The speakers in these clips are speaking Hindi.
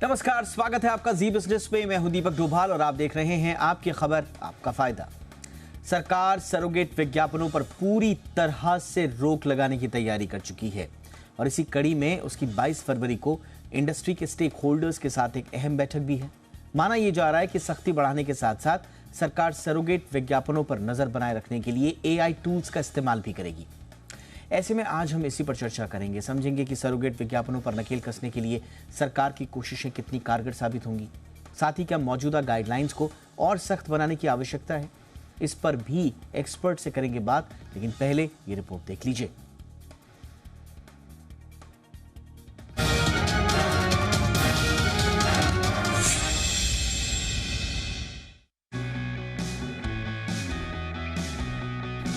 नमस्कार, स्वागत है आपका जी बिजनेस पे। मैं हूं दीपक डोभाल और आप देख रहे हैं आपकी खबर आपका फायदा। सरकार सरोगेट विज्ञापनों पर पूरी तरह से रोक लगाने की तैयारी कर चुकी है और इसी कड़ी में उसकी 22 फरवरी को इंडस्ट्री के स्टेक होल्डर्स के साथ एक अहम बैठक भी है। माना यह जा रहा है कि सख्ती बढ़ाने के साथ साथ सरकार सरोगेट विज्ञापनों पर नजर बनाए रखने के लिए AI टूल्स का इस्तेमाल भी करेगी। ऐसे में आज हम इसी पर चर्चा करेंगे, समझेंगे कि सरोगेट विज्ञापनों पर नकेल कसने के लिए सरकार की कोशिशें कितनी कारगर साबित होंगी। साथ ही क्या मौजूदा गाइडलाइंस को और सख्त बनाने की आवश्यकता है, इस पर भी एक्सपर्ट से करेंगे बात। लेकिन पहले ये रिपोर्ट देख लीजिए।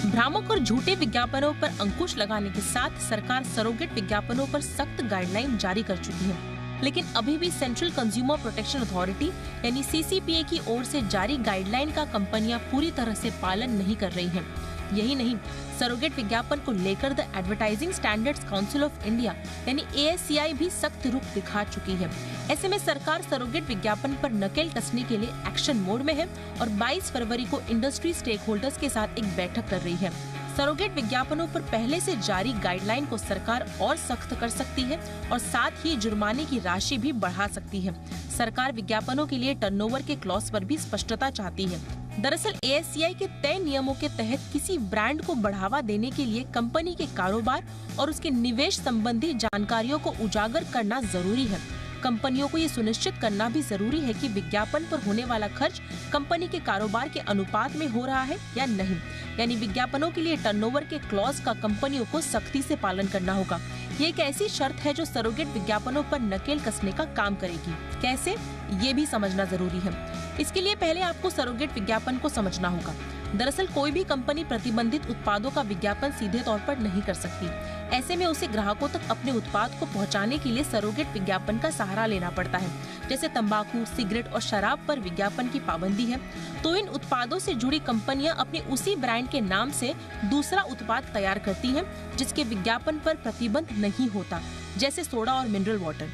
भ्रामक और झूठे विज्ञापनों पर अंकुश लगाने के साथ सरकार सरोगेट विज्ञापनों पर सख्त गाइडलाइन जारी कर चुकी है, लेकिन अभी भी सेंट्रल कंज्यूमर प्रोटेक्शन अथॉरिटी यानी CCPA की ओर से जारी गाइडलाइन का कंपनियां पूरी तरह से पालन नहीं कर रही हैं। यही नहीं, सरोगेट विज्ञापन को लेकर the advertising standards council of India यानी ASCI भी सख्त रुख दिखा चुकी है। ऐसे में सरकार सरोगेट विज्ञापन पर नकेल कसने के लिए एक्शन मोड में है और 22 फरवरी को इंडस्ट्री स्टेक होल्डर्स के साथ एक बैठक कर रही है। सरोगेट विज्ञापनों पर पहले से जारी गाइडलाइन को सरकार और सख्त कर सकती है और साथ ही जुर्माने की राशि भी बढ़ा सकती है। सरकार विज्ञापनों के लिए टर्नओवर के क्लॉज पर भी स्पष्टता चाहती है। दरअसल ASCI के तय नियमों के तहत किसी ब्रांड को बढ़ावा देने के लिए कंपनी के कारोबार और उसके निवेश संबंधी जानकारियों को उजागर करना जरूरी है। कंपनियों को ये सुनिश्चित करना भी जरूरी है कि विज्ञापन पर होने वाला खर्च कंपनी के कारोबार के अनुपात में हो रहा है या नहीं। यानी विज्ञापनों के लिए टर्नओवर के क्लॉज का कंपनियों को सख्ती से पालन करना होगा। ये एक ऐसी शर्त है जो सरोगेट विज्ञापनों पर नकेल कसने का काम करेगी। कैसे, ये भी समझना जरूरी है। इसके लिए पहले आपको सरोगेट विज्ञापन को समझना होगा। दरअसल कोई भी कंपनी प्रतिबंधित उत्पादों का विज्ञापन सीधे तौर पर नहीं कर सकती। ऐसे में उसे ग्राहकों तक अपने उत्पाद को पहुंचाने के लिए सरोगेट विज्ञापन का सहारा लेना पड़ता है। जैसे तंबाकू, सिगरेट और शराब पर विज्ञापन की पाबंदी है, तो इन उत्पादों से जुड़ी कंपनियां अपने उसी ब्रांड के नाम से दूसरा उत्पाद तैयार करती हैं, जिसके विज्ञापन पर प्रतिबंध नहीं होता, जैसे सोडा और मिनरल वाटर।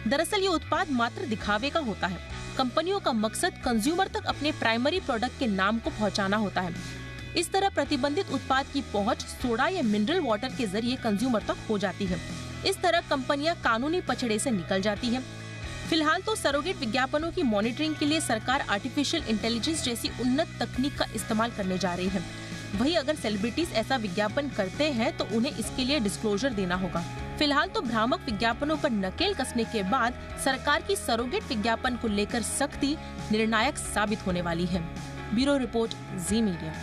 दरअसल ये उत्पाद मात्र दिखावे का होता है। कंपनियों का मकसद कंज्यूमर तक अपने प्राइमरी प्रोडक्ट के नाम को पहुंचाना होता है। इस तरह प्रतिबंधित उत्पाद की पहुंच सोडा या मिनरल वाटर के जरिए कंज्यूमर तक हो जाती है। इस तरह कंपनियां कानूनी पछड़े से निकल जाती हैं। फिलहाल तो सरोगेट विज्ञापनों की मॉनिटरिंग के लिए सरकार आर्टिफिशियल इंटेलिजेंस जैसी उन्नत तकनीक का इस्तेमाल करने जा रही है। वहीं अगर सेलिब्रिटीज ऐसा विज्ञापन करते हैं तो उन्हें इसके लिए डिस्क्लोजर देना होगा। फिलहाल तो भ्रामक विज्ञापनों पर नकेल कसने के बाद सरकार की सरोगेट विज्ञापन को लेकर सख्ती निर्णायक साबित होने वाली है। ब्यूरो रिपोर्ट, जी मीडिया।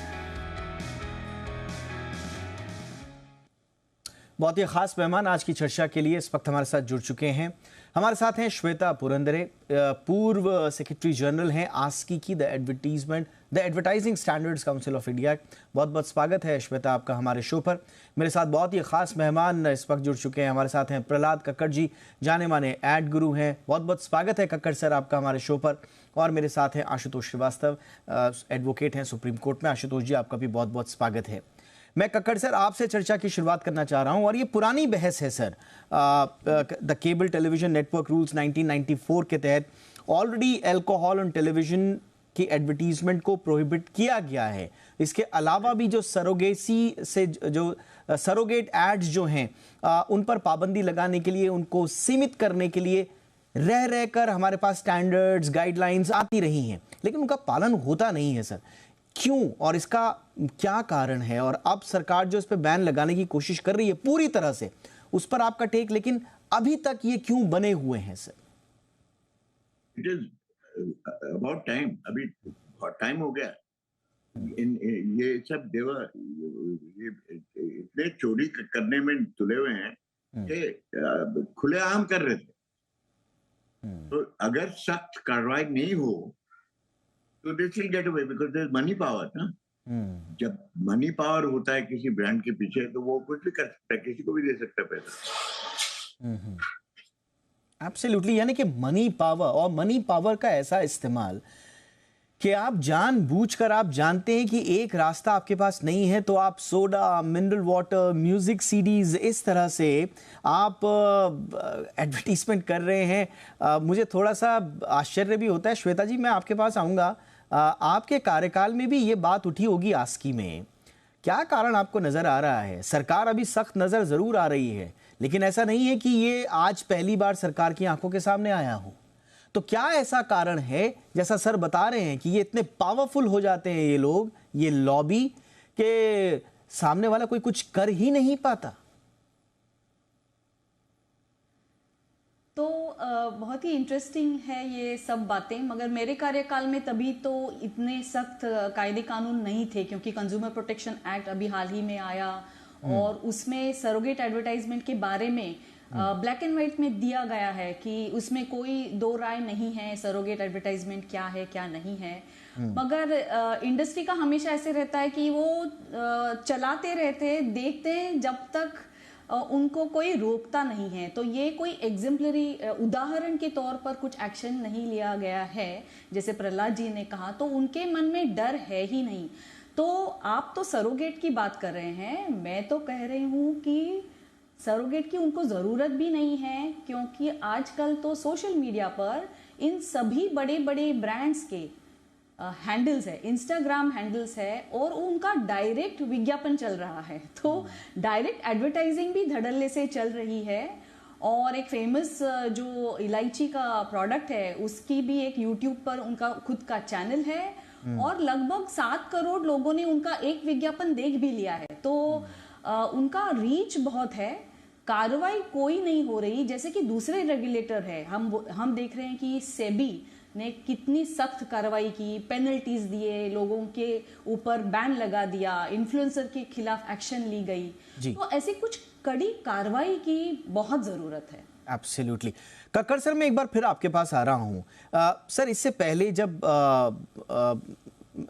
बहुत ही खास मेहमान आज की चर्चा के लिए इस वक्त हमारे साथ जुड़ चुके हैं। हमारे साथ हैं श्वेता पुरंदरे, पूर्व सेक्रेटरी जनरल हैं आस्की की, the advertising standards council of India. बहुत बहुत स्वागत है श्वेता आपका हमारे शो पर। मेरे साथ बहुत ही खास मेहमान इस वक्त जुड़ चुके हैं। हमारे साथ हैं प्रहलाद कक्कड़ जी, जाने माने एड गुरु हैं। बहुत बहुत स्वागत है कक्कड़ सर आपका हमारे शो पर। और मेरे साथ हैं आशुतोष श्रीवास्तव, एडवोकेट हैं सुप्रीम कोर्ट में। आशुतोष जी आपका भी बहुत बहुत स्वागत है। मैं कक्कड़ सर आपसे चर्चा की शुरुआत करना चाह रहा हूं और ये पुरानी बहस है sir. The cable television network rules 1994 के तहत ऑलरेडी अल्कोहल ऑन टेलीविजन की एडवर्टीजमेंट को प्रोहिबिट किया गया है। इसके अलावा भी जो सरोगेसी से जो सरोगेट एड्स जो हैं उन पर पाबंदी लगाने के लिए, उनको सीमित करने के लिए रह रहकर हमारे पास स्टैंडर्ड्स, गाइडलाइंस आती रही हैं, लेकिन उनका पालन होता नहीं है सर। क्यों और इसका क्या कारण है? और अब सरकार जो इस पे बैन लगाने की कोशिश कर रही है पूरी तरह से, उस पर आपका टेक, लेकिन अभी तक ये क्यों बने हुए हैं sir? It is about time. अभी बहुत टाइम हो गया। ये सब देवर ये इतने चोरी करने में तुले हुए हैं कि खुलेआम कर रहे थे। तो अगर सख्त कार्रवाई नहीं हो तो this will get away, because there is money power ना। जब मनी पावर होता है किसी ब्रांड के पीछे तो वो कुछ भी कर सकता है, किसी को भी दे सकता है पैसा। एब्सोल्युटली, यानी कि मनी पावर, और मनी पावर का ऐसा इस्तेमाल कि आप जानबूझकर, आप जानते हैं कि एक रास्ता आपके पास नहीं है तो आप soda, mineral water, music CDs, इस तरह से आप एडवर्टीजमेंट कर रहे हैं। मुझे थोड़ा सा आश्चर्य भी होता है। श्वेता जी, मैं आपके पास आऊँगा। आपके कार्यकाल में भी ये बात उठी होगी आस्की में, क्या कारण आपको नजर आ रहा है? सरकार अभी सख्त नजर जरूर आ रही है, लेकिन ऐसा नहीं है कि ये आज पहली बार सरकार की आंखों के सामने आया हो। तो क्या ऐसा कारण है, जैसा सर बता रहे हैं, कि ये इतने पावरफुल हो जाते हैं ये लोग, ये लॉबी, के सामने वाला कोई कुछ कर ही नहीं पाता? तो बहुत ही इंटरेस्टिंग है ये सब बातें, मगर मेरे कार्यकाल में तभी तो इतने सख्त कायदे कानून नहीं थे, क्योंकि कंज्यूमर प्रोटेक्शन एक्ट अभी हाल ही में आया और उसमें सरोगेट एडवर्टाइजमेंट के बारे में ब्लैक एंड व्हाइट में दिया गया है कि उसमें कोई दो राय नहीं है सरोगेट एडवर्टाइजमेंट क्या है क्या नहीं है। मगर इंडस्ट्री का हमेशा ऐसे रहता है कि वो चलाते रहते, देखते हैं जब तक उनको कोई रोकता नहीं है। तो ये कोई एग्जाम्पलरी उदाहरण के तौर पर कुछ एक्शन नहीं लिया गया है, जैसे प्रहलाद जी ने कहा, तो उनके मन में डर है ही नहीं। तो आप तो सरोगेट की बात कर रहे हैं, मैं तो कह रही हूँ कि सरोगेट की उनको ज़रूरत भी नहीं है, क्योंकि आजकल तो सोशल मीडिया पर इन सभी बड़े बड़े ब्रांड्स के हैंडल्स है, इंस्टाग्राम हैंडल्स है और उनका डायरेक्ट विज्ञापन चल रहा है। तो डायरेक्ट एडवर्टाइजिंग भी धड़ल्ले से चल रही है। और एक फेमस जो इलायची का प्रोडक्ट है उसकी भी एक यूट्यूब पर उनका खुद का चैनल है और लगभग 7 करोड़ लोगों ने उनका एक विज्ञापन देख भी लिया है। तो उनका रीच बहुत है, कार्रवाई कोई नहीं हो रही। जैसे कि दूसरे रेगुलेटर है, हम देख रहे हैं कि सेबी ने कितनी सख्त कार्रवाई की, पेनल्टीज दिए, लोगों के ऊपर बैन लगा दिया, इन्फ्लुएंसर के खिलाफ एक्शन ली गई। तो ऐसी कुछ कड़ी कार्रवाई की बहुत जरूरत है। एब्सोल्युटली। कक्कड़ सर, मैं एक बार फिर आपके पास आ रहा हूँ। सर, इससे पहले जब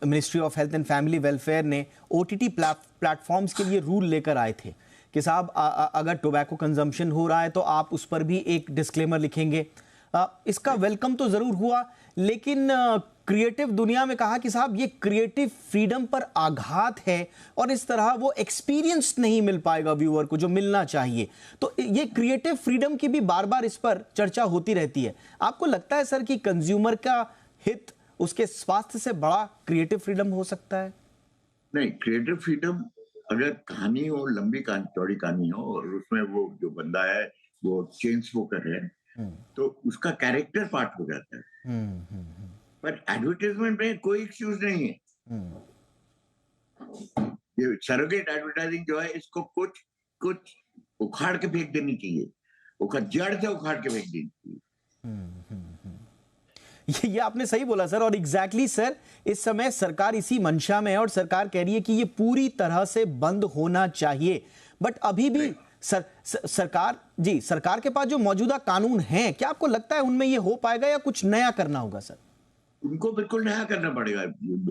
ministry of health and family welfare ने ओटीटी प्लेटफॉर्म्स के लिए रूल लेकर आए थे कि साहब अगर टोबैको कंजम्पशन हो रहा है तो आप उस पर भी एक डिस्क्लेमर लिखेंगे। इसका वेलकम तो जरूर हुआ, लेकिन क्रिएटिव दुनिया में कहा कि साहब ये क्रिएटिव फ्रीडम पर आघात है और इस तरह वो एक्सपीरियंस नहीं मिल पाएगा व्यूअर को जो मिलना चाहिए। तो ये क्रिएटिव फ्रीडम की भी बार बार इस पर चर्चा होती रहती है। आपको लगता है सर कि कंज्यूमर का हित, उसके स्वास्थ्य से बड़ा क्रिएटिव फ्रीडम हो सकता है? नहीं, क्रिएटिव फ्रीडम अगर कहानी हो, लंबी कहानी, चौड़ी कहानी हो और उसमें वो जो बंदा है वो चेन स्मोकर है, तो उसका कैरेक्टर पार्ट हो जाता है। पर एडवर्टाइजमेंट में कोई एक्सक्यूज नहीं है। ये सरोगेट एडवर्टाइजिंग जो है, इसको कुछ उखाड़ के फेंक देनी चाहिए, जड़ से उखाड़ के फेंक देनी चाहिए। ये आपने सही बोला सर, और एग्जैक्टली सर, इस समय सरकार इसी मंशा में है और सरकार कह रही है कि ये पूरी तरह से बंद होना चाहिए। बट अभी भी सरकार के पास जो मौजूदा कानून हैं, क्या आपको लगता है उनमें ये हो पाएगा या कुछ नया करना होगा सर? उनको बिल्कुल नया करना पड़ेगा।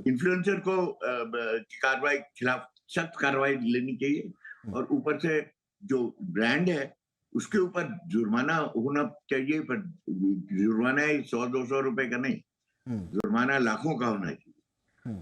इन्फ्लुएंसर को कार्रवाई खिलाफ सख्त कार्रवाई लेनी चाहिए और ऊपर से जो ब्रांड है उसके ऊपर जुर्माना होना चाहिए। पर जुर्माना 100-200 रुपए का नहीं, जुर्माना लाखों का होना चाहिए।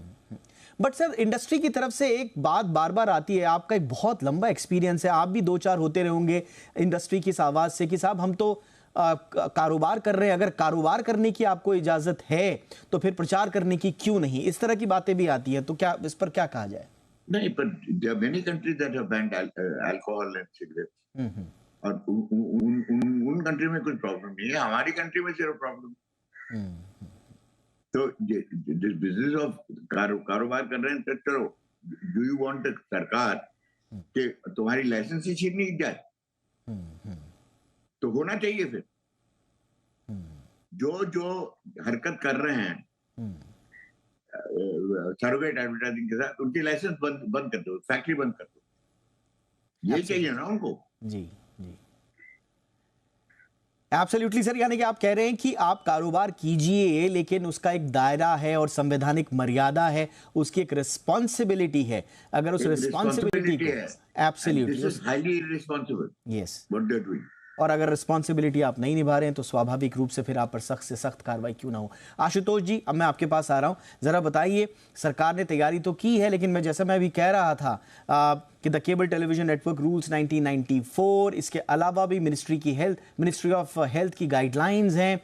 बट सर, इंडस्ट्री की तरफ से एक बात बार बार आती है, आपका एक बहुत लंबा एक्सपीरियंस है, आप भी 2-4 होते रहेंगे इंडस्ट्री की इस आवाज से कि साहब हम तो कारोबार कर रहे हैं, अगर कारोबार करने की आपको इजाजत है तो फिर प्रचार करने की क्यों नहीं? इस तरह की बातें भी आती है, तो क्या इस पर क्या कहा जाए? नहीं, पर there are many countries that have banned alcohol and cigarettes और उन कंट्री में कुछ प्रॉब्लम नहीं है, हमारी कंट्री में सिर्फ प्रॉब्लम। तो जिस बिजनेस ऑफ कारोबार कर रहे हैं, तो चलो, डू यू वांट सरकार कि तुम्हारी लाइसेंस ही छीन नहीं जाए? तो होना चाहिए फिर। जो हरकत कर रहे हैं सरोगेट एडवर्टाइजिंग के साथ, उनकी लाइसेंस बंद कर दो, फैक्ट्री बंद कर दो। यही चाहिए ना उनको। जी जी, एब्सोल्युटली सर। यानी कि आप कह रहे हैं कि आप कारोबार कीजिए, लेकिन उसका एक दायरा है और संवैधानिक मर्यादा है, उसकी एक रिस्पॉन्सिबिलिटी है। अगर उस रिस्पॉन्सिबिलिटी को, absolutely, this is highly irresponsible yes, what they are doing. और अगर रिस्पॉन्सिबिलिटी आप नहीं निभा रहे हैं तो स्वाभाविक रूप से फिर आप पर सख्त से सख्त कार्रवाई क्यों ना हो। आशुतोष जी, अब मैं आपके पास आ रहा हूं, जरा बताइए, सरकार ने तैयारी तो की है, लेकिन मैं जैसा मैं अभी कह रहा था कि the cable television network rules 1994, इसके अलावा भी मिनिस्ट्री ऑफ हेल्थ की गाइडलाइंस हैं,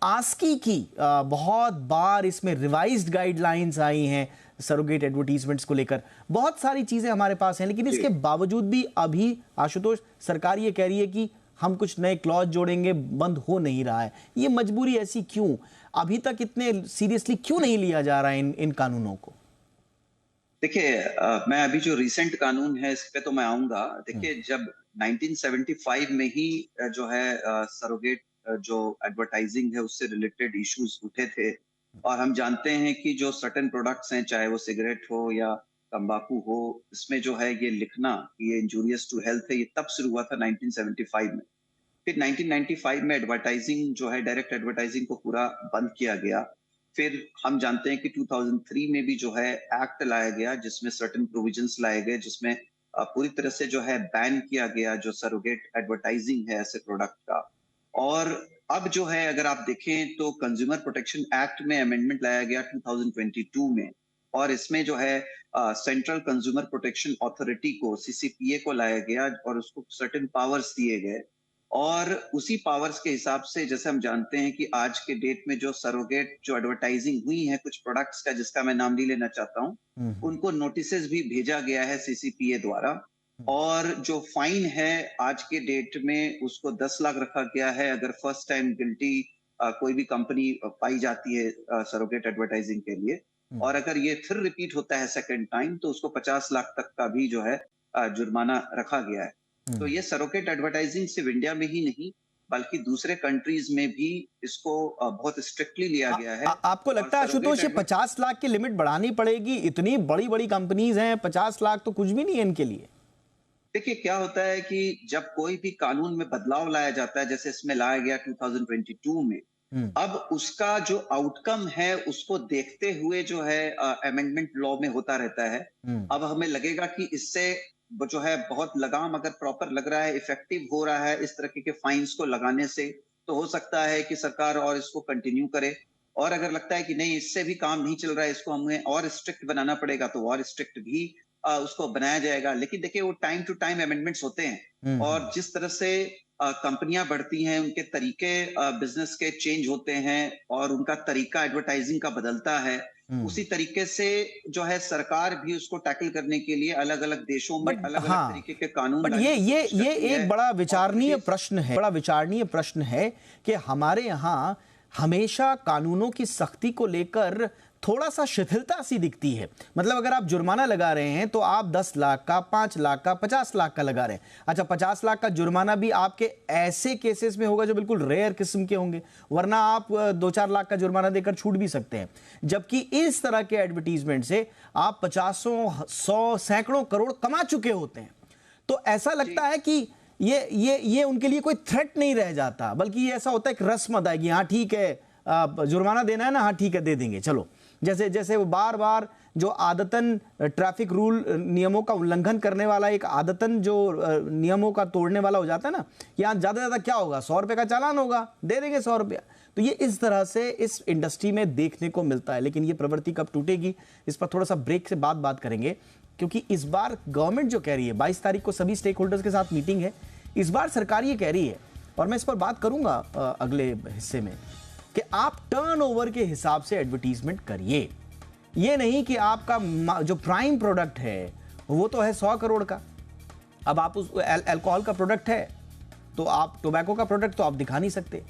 आस्की की बहुत बार इसमें रिवाइज्ड गाइडलाइंस आई हैं सरोगेट एडवर्टीजमेंट्स को लेकर, बहुत सारी चीजें हमारे पास हैं, लेकिन इसके बावजूद भी अभी आशुतोष सरकार ये कह रही है कि हम कुछ नए क्लॉज जोड़ेंगे, बंद हो नहीं रहा है। ये मजबूरी ऐसी क्यों, अभी तक इतने सीरियसली क्यों नहीं लिया जा रहा है इन कानूनों को? देखिए, मैं अभी जो रिसेंट कानून है इस पे तो मैं आऊंगा। देखिए, जब 1975 में ही जो है सरोगेट जो एडवर्टाइजिंग है उससे रिलेटेड इश्यूज उठे थे, और हम जानते हैं कि जो सर्टेन प्रोडक्ट्स हैं, चाहे वो सिगरेट हो या तंबाकू हो, इसमें जो है ये लिखना कि ये इंजूरियस टू हेल्थ है, ये तब शुरू हुआ था 1975 में। फिर 1995 में एडवर्टाइजिंग जो है, डायरेक्ट एडवर्टाइजिंग को पूरा बंद किया गया। फिर हम जानते हैं कि 2003 में भी जो है एक्ट लाया गया जिसमें सर्टेन प्रोविजंस लाए गए, जिसमें पूरी तरह से जो है बैन किया गया जो सरोगेट एडवर्टाइजिंग है ऐसे प्रोडक्ट का। और अब जो है अगर आप देखें तो कंज्यूमर प्रोटेक्शन एक्ट में अमेंडमेंट लाया गया 2022 में, और इसमें जो है सेंट्रल कंज्यूमर प्रोटेक्शन अथॉरिटी को, सीसीपीए को लाया गया और उसको सर्टेन पावर्स दिए गए। और उसी पावर्स के हिसाब से जैसे हम जानते हैं कि आज के डेट में जो सरोगेट जो एडवर्टाइजिंग हुई है कुछ प्रोडक्ट्स का, जिसका मैं नाम नहीं लेना चाहता हूं, उनको नोटिसेस भी भेजा गया है सीसीपीए द्वारा, और जो फाइन है आज के डेट में उसको 10 लाख रखा गया है अगर फर्स्ट टाइम गिल्टी कोई भी कंपनी पाई जाती है सरोगेट एडवर्टाइजिंग के लिए, और अगर ये फिर रिपीट होता है सेकंड टाइम तो उसको 50 लाख तक का भी जो है जुर्माना रखा गया है। तो ये सरोगेट एडवर्टाइजिंग सिर्फ इंडिया में ही नहीं बल्कि दूसरे कंट्रीज में भी इसको बहुत स्ट्रिक्टली लिया गया है। आपको लगता है आशुतोष ये 50 लाख की लिमिट बढ़ानी पड़ेगी? इतनी बड़ी बड़ी कंपनीज हैं, 50 लाख तो कुछ भी नहीं है इनके लिए। देखिए, क्या होता है कि जब कोई भी कानून में बदलाव लाया जाता है, जैसे इसमें लाया गया 2022 में, अब उसका जो आउटकम है उसको देखते हुए जो है अमेंडमेंट लॉ में होता रहता है। अब हमें लगेगा कि इससे जो है बहुत लगाम अगर प्रॉपर लग रहा है, इफेक्टिव हो रहा है इस तरह के फाइन्स को लगाने से, तो हो सकता है कि सरकार और इसको कंटिन्यू करे। और अगर लगता है कि नहीं इससे भी काम नहीं चल रहा है, इसको हमें और स्ट्रिक्ट बनाना पड़ेगा, तो और स्ट्रिक्ट भी उसको बनाया जाएगा। लेकिन देखिए, वो टाइम टू टाइम अमेंडमेंट्स होते हैं, और जिस तरह से कंपनियां बढ़ती हैं उनके तरीके बिजनेस के चेंज होते हैं और उनका तरीका एडवर्टाइजिंग का बदलता है, उसी तरीके से जो है सरकार भी उसको टैकल करने के लिए अलग अलग देशों में अलग अलग तरीके के कानून। बट ये एक बड़ा विचारणीय प्रश्न है कि हमारे यहाँ हमेशा कानूनों की सख्ती को लेकर थोड़ा सा शिथिलता सी दिखती है। मतलब अगर आप जुर्माना लगा रहे हैं तो आप 10 लाख का, 5 लाख का, 50 लाख का लगा रहे हैं। अच्छा, 50 लाख का जुर्माना भी आपके ऐसे केसेस में होगा जो बिल्कुल रेयर किस्म के होंगे, वरना आप 2-4 लाख का जुर्माना देकर छूट भी सकते हैं। जबकि इस तरह के एडवर्टीजमेंट से आप 50, 100, सैकड़ों करोड़ कमा चुके होते हैं। तो ऐसा लगता है कि ये उनके लिए कोई थ्रेट नहीं रह जाता, बल्कि ये ऐसा होता है कि रस्म अदायगी, हाँ ठीक है जुर्माना देना है ना, हाँ ठीक है दे देंगे चलो। जैसे वो बार बार जो आदतन ट्रैफिक रूल नियमों का उल्लंघन करने वाला, एक आदतन जो नियमों का तोड़ने वाला हो जाता है ना, यहाँ ज्यादा ज्यादा क्या होगा, 100 रुपए का चालान होगा, दे देंगे 100 रुपया। तो ये इस तरह से इस इंडस्ट्री में देखने को मिलता है। लेकिन ये प्रवृत्ति कब टूटेगी, इस पर थोड़ा सा ब्रेक से बात करेंगे, क्योंकि इस बार गवर्नमेंट जो कह रही है, 22 तारीख को सभी स्टेक होल्डर्स के साथ मीटिंग है, इस बार सरकार ये कह रही है, और मैं इस पर बात करूंगा अगले हिस्से में, कि आप टर्नओवर के हिसाब से एडवर्टीजमेंट करिए। ये नहीं कि आपका जो प्राइम प्रोडक्ट है वो तो है 100 करोड़ का, अब आप उस अल्कोहल का प्रोडक्ट है तो आप टोबैको का प्रोडक्ट तो आप दिखा नहीं सकते,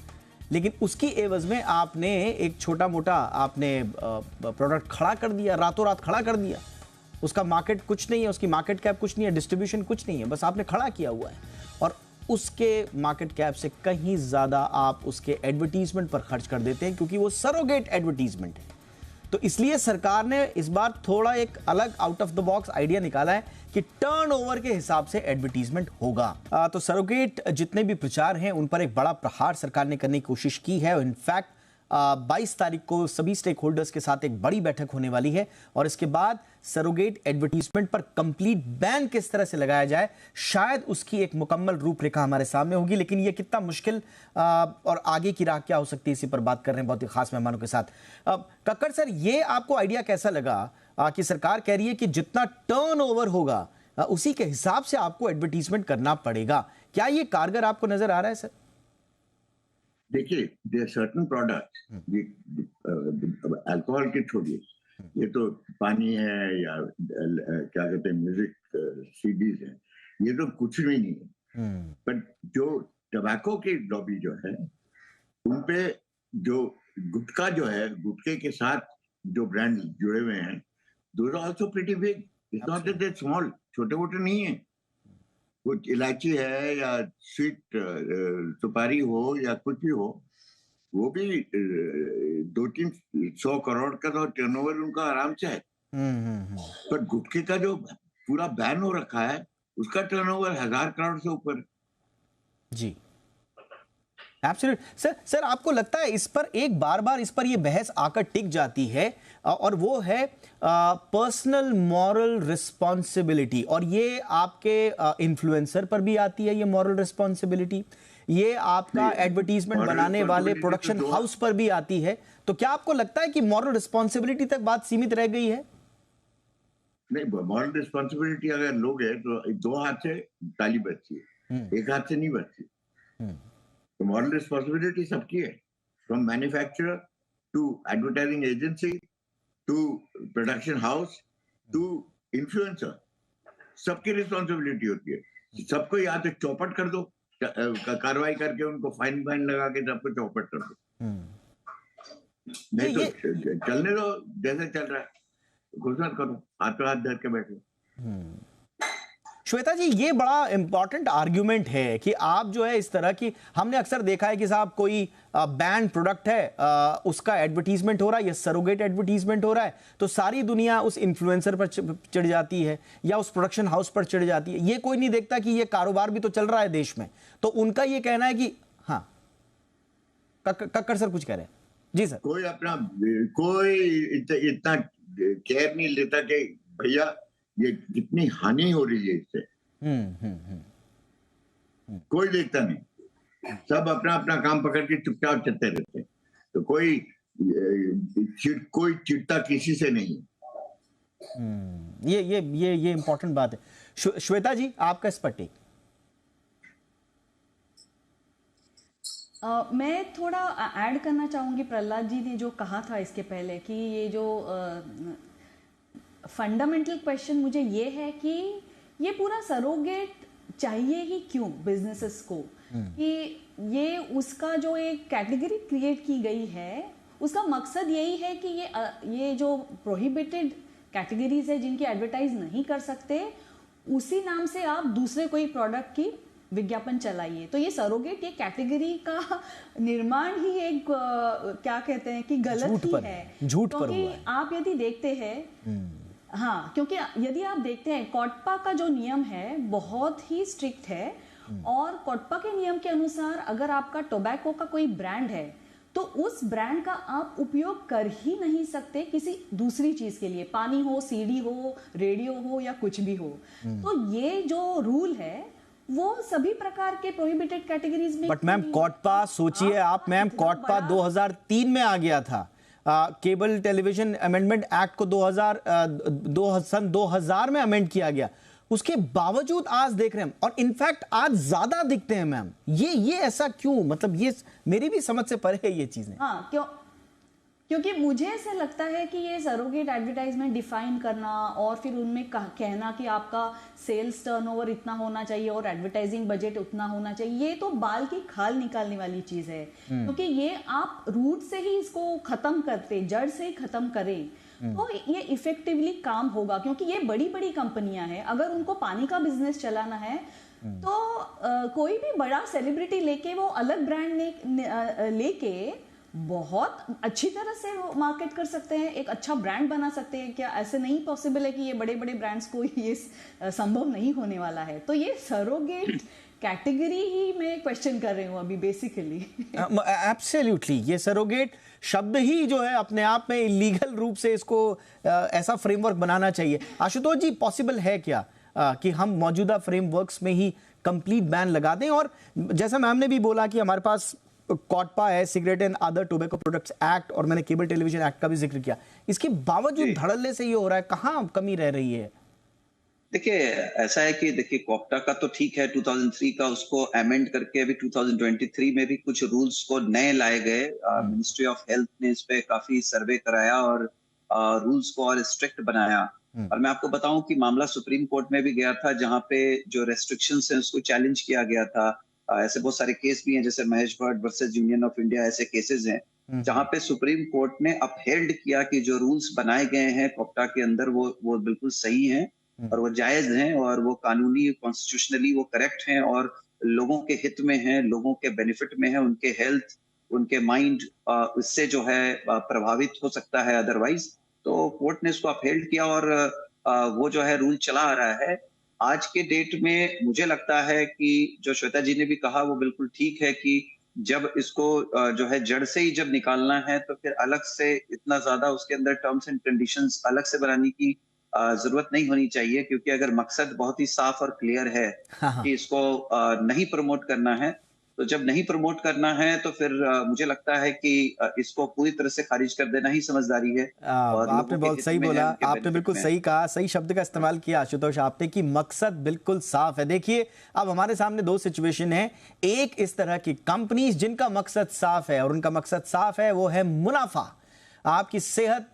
लेकिन उसकी एवज में आपने एक छोटा मोटा आपने प्रोडक्ट खड़ा कर दिया, रातों रात खड़ा कर दिया। उसका मार्केट कुछ नहीं है, उसकी मार्केट कैप कुछ नहीं है, डिस्ट्रीब्यूशन कुछ नहीं है, बस आपने खड़ा किया हुआ है, और उसके मार्केट कैप से कहीं ज्यादा आप उसके एडवर्टीजमेंट पर खर्च कर देते हैं, क्योंकि वो सरोगेट एडवर्टीजमेंट है। तो इसलिए सरकार ने इस बार थोड़ा एक अलग out of the box idea निकाला है कि टर्नओवर के हिसाब से एडवर्टीजमेंट होगा। तो सरोगेट जितने भी प्रचार हैं उन पर एक बड़ा प्रहार सरकार ने करने की कोशिश की है। इनफैक्ट 22 तारीख को सभी स्टेक होल्डर्स के साथ एक बड़ी बैठक होने वाली है और इसके बाद सरोगेट एडवर्टीजमेंट पर कंप्लीट बैन किस तरह से लगाया जाए, शायद उसकी एक मुकम्मल रूपरेखा हमारे सामने होगी। लेकिन ये कितना मुश्किल और आगे की राह क्या हो सकती है, इसी पर बात कर रहे हैं बहुत ही खास मेहमानों के साथ। कक्कड़ सर, ये आपको आइडिया कैसा लगा कि सरकार कह रही है कि जितना टर्नओवर होगा उसी के हिसाब से आपको एडवर्टीजमेंट करना पड़ेगा, क्या ये कारगर आपको नजर आ रहा है सर? देखिए, देयर सर्टेन प्रोडक्ट्स, अल्कोहल के छोड़िए, ये तो पानी है या क्या कहते हैं म्यूजिक सीडीज है, ये तो कुछ भी नहीं है। बट जो टबैको की लॉबी जो है, उनपे जो गुटखा जो है, गुटखे के साथ जो ब्रांड जुड़े हुए हैं, those are also pretty big, it's not that they small, छोटे मोटे नहीं है। कुछ इलायची है या स्वीट सुपारी हो या कुछ भी हो, वो भी 200-300 करोड़ का तो टर्नओवर उनका आराम से है। पर गुटखे का जो पूरा बैन हो रखा है, उसका टर्नओवर 1000 करोड़ से ऊपर। जी एब्सोल्यूट। सर आपको लगता है इस पर एक बार इस पर ये बहस आकर टिक जाती है और वो है पर्सनल मॉरल रिस्पॉन्सिबिलिटी, और ये आपके इन्फ्लुएंसर पर भी आती है ये मॉरल रिस्पॉन्सिबिलिटी, ये आपका एडवर्टीजमेंट बनाने वाले प्रोडक्शन हाउस पर भी आती है। तो क्या आपको लगता है कि मॉरल रिस्पॉन्सिबिलिटी तक बात सीमित रह गई है? नहीं, मॉरल रिस्पॉन्सिबिलिटी अगर लोग है तो 2 हाथ से ताली बजती है, 1 हाथ से नहीं बजती। तो मॉरल रिस्पॉन्सिबिलिटी सबकी है, from manufacturer to advertising agency to production house to influencer, सबकी रिस्पॉन्सिबिलिटी होती है। सबको या तो चौपट कर दो, कार्रवाई करके उनको फाइन लगा के सबको चौपट कर दो, नहीं तो चलने दो जैसे चल रहा है, घोषणा करो, हाथों हाथ धर के बैठो। श्वेता जी, ये बड़ा इंपॉर्टेंट आर्ग्यूमेंट है कि आप जो है इस तरह की, हमने अक्सर देखा है कि साहब कोई बैंड प्रोडक्ट है, उसका एडवर्टीजमेंट हो रहा है या सरोगेट एडवर्टीजमेंट हो रहा है, तो सारी दुनिया उस इन्फ्लुएंसर पर चढ़ जाती है या उस प्रोडक्शन हाउस पर चढ़ जाती है। ये कोई नहीं देखता कि ये कारोबार भी तो चल रहा है देश में। तो उनका ये कहना है कि हाँ, कक्कड़ सर कुछ कह रहे हैं। जी सर। कोई इतना केयर नहीं लेता कि भैया ये कितनी हानि हो रही है इससे, कोई देखता नहीं, सब अपना अपना काम पकड़ के चुपचाप चलते रहते हैं। तो कोई चिढ़ता किसी से नहीं। ये इंपॉर्टेंट बात है। श्वेता जी, आपका इस पर टेक? मैं थोड़ा ऐड करना चाहूंगी, प्रहलाद जी ने जो कहा था इसके पहले कि ये जो फंडामेंटल क्वेश्चन मुझे ये है कि ये पूरा सरोगेट चाहिए ही क्यों बिजनेसेस को, कि ये उसका जो एक कैटेगरी क्रिएट की गई है, उसका मकसद यही है कि ये जो प्रोहिबिटेड कैटेगरीज है जिनकी एडवर्टाइज नहीं कर सकते, उसी नाम से आप दूसरे कोई प्रोडक्ट की विज्ञापन चलाइए। तो ये सरोगेट, ये कैटेगरी का निर्माण ही एक क्या कहते हैं कि गलत ही है, क्योंकि आप यदि देखते हैं, हाँ, क्योंकि यदि आप देखते हैं कोटपा का जो नियम है बहुत ही स्ट्रिक्ट है, और कोटपा के नियम के अनुसार अगर आपका टोबैको का कोई ब्रांड है तो उस ब्रांड का आप उपयोग कर ही नहीं सकते किसी दूसरी चीज के लिए, पानी हो, सीडी हो, रेडियो हो या कुछ भी हो। तो ये जो रूल है वो सभी प्रकार के प्रोहिबिटेड कैटेगरीज में। बट मैम कोटपा, सोचिए आप मैम, कोटपा 2003 में आ गया था। केबल टेलीविजन अमेंडमेंट एक्ट को 2000 में अमेंड किया गया, उसके बावजूद आज देख रहे हैं, और इनफैक्ट आज ज्यादा दिखते हैं मैम। ये ऐसा क्यों? मतलब ये मेरी भी समझ से परे है ये चीजें। हाँ, क्योंकि मुझे ऐसा लगता है कि ये सरोगेट एडवर्टाइजमेंट डिफाइन करना और फिर उनमें कहना कि आपका सेल्स टर्नओवर इतना होना चाहिए और एडवर्टाइजिंग बजट उतना होना चाहिए, ये तो बाल की खाल निकालने वाली चीज है। क्योंकि ये आप रूट से ही इसको खत्म करते, जड़ से ही खत्म करें तो ये इफेक्टिवली काम होगा। क्योंकि ये बड़ी बड़ी कंपनियां हैं, अगर उनको पानी का बिजनेस चलाना है तो कोई भी बड़ा सेलिब्रिटी लेके, वो अलग ब्रांड लेके बहुत अच्छी तरह से वो मार्केट कर सकते हैं, एक अच्छा ब्रांड बना सकते हैं। क्या ऐसे नहीं पॉसिबल है कि ये बड़े बड़े ब्रांड्स को ये संभव नहीं होने वाला है? तो ये सरोगेट कैटेगरी ही मैं क्वेश्चन कर रही हूँ अभी बेसिकली। एब्सोल्युटली, ये सरोगेट शब्द ही जो है अपने आप में इलीगल रूप से इसको ऐसा फ्रेमवर्क बनाना चाहिए। आशुतोष जी, पॉसिबल है क्या कि हम मौजूदा फ्रेमवर्क्स में ही कंप्लीट बैन लगा दें? और जैसा मैम ने भी बोला कि हमारे पास कॉटपा है, cigarette and other tobacco products act, और मैंने केबल टेलीविजन एक्ट का भी जिक्र किया, इसके बावजूद धड़ल्ले से ये हो रहा है, कहाँ कमी रह रही है? देखिए, ऐसा है कि देखिए कॉप्टा का तो ठीक है, 2003 का उसको अमेंड करके अभी 2023 में भी कुछ रूल्स को नए लाए गए। मिनिस्ट्री ऑफ हेल्थ ने इस पे काफी सर्वे कराया और रूल्स को और स्ट्रिक्ट बनाया। और मैं आपको बताऊं कि मामला सुप्रीम कोर्ट में भी गया था, जहां पे जो रेस्ट्रिक्शंस हैं उसको चैलेंज किया गया था। ऐसे बहुत सारे केस भी हैं, जैसे Mahesh Bhatt versus union of India, ऐसे केसेस हैं जहां पे सुप्रीम कोर्ट ने अपहेल्ड किया कि जो रूल्स बनाए गए हैं कॉप्टा के अंदर वो बिल्कुल सही हैं और वो जायज हैं और वो कानूनी कॉन्स्टिट्यूशनली वो करेक्ट हैं और लोगों के हित में हैं, लोगों के बेनिफिट में है, उनके हेल्थ, उनके माइंड इससे जो है प्रभावित हो सकता है अदरवाइज। तो कोर्ट ने इसको अपहेल्ड किया और वो जो है रूल चला आ रहा है। आज के डेट में मुझे लगता है कि जो श्वेता जी ने भी कहा वो बिल्कुल ठीक है कि जब इसको जो है जड़ से ही जब निकालना है तो फिर अलग से इतना ज्यादा उसके अंदर टर्म्स एंड कंडीशंस अलग से बनाने की जरूरत नहीं होनी चाहिए, क्योंकि अगर मकसद बहुत ही साफ और क्लियर है कि इसको नहीं प्रमोट करना है, तो जब नहीं प्रमोट करना है तो फिर मुझे लगता है कि इसको पूरी तरह से खारिज कर देना ही समझदारी है। और आपने बहुत सही बोला, आपने बिल्कुल सही कहा, सही शब्द का इस्तेमाल किया आशुतोष आपने कि मकसद बिल्कुल साफ है। देखिए, अब हमारे सामने दो सिचुएशन है, एक इस तरह की कंपनीज जिनका मकसद साफ है और उनका मकसद साफ है वो है मुनाफा, आपकी सेहत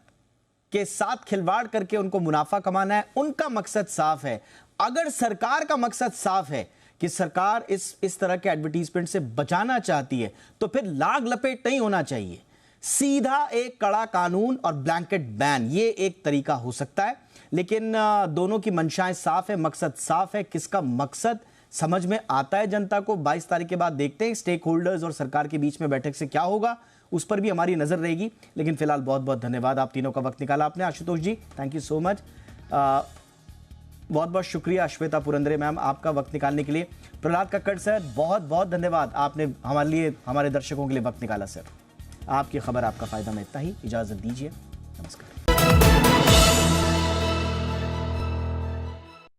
के साथ खिलवाड़ करके उनको मुनाफा कमाना है, उनका मकसद साफ है। अगर सरकार का मकसद साफ है कि सरकार इस तरह के एडवर्टीजमेंट से बचाना चाहती है, तो फिर लाग लपेट नहीं होना चाहिए, सीधा एक कड़ा कानून और ब्लैंकेट बैन, ये एक तरीका हो सकता है। लेकिन दोनों की मंशाएं साफ है, मकसद साफ है, किसका मकसद समझ में आता है जनता को। 22 तारीख के बाद देखते हैं स्टेक होल्डर्स और सरकार के बीच में बैठक से क्या होगा, उस पर भी हमारी नजर रहेगी। लेकिन फिलहाल बहुत बहुत धन्यवाद, आप तीनों का वक्त निकाला आपने। आशुतोष जी, थैंक यू सो मच, बहुत बहुत शुक्रिया। श्वेता पुरंदरे मैम, आपका वक्त निकालने के लिए। प्रहलाद कक्कड़ सर, बहुत बहुत धन्यवाद, आपने हमारे लिए, हमारे दर्शकों के लिए वक्त निकाला सर। आपकी खबर आपका फायदा में इतना ही, इजाजत दीजिए, नमस्कार।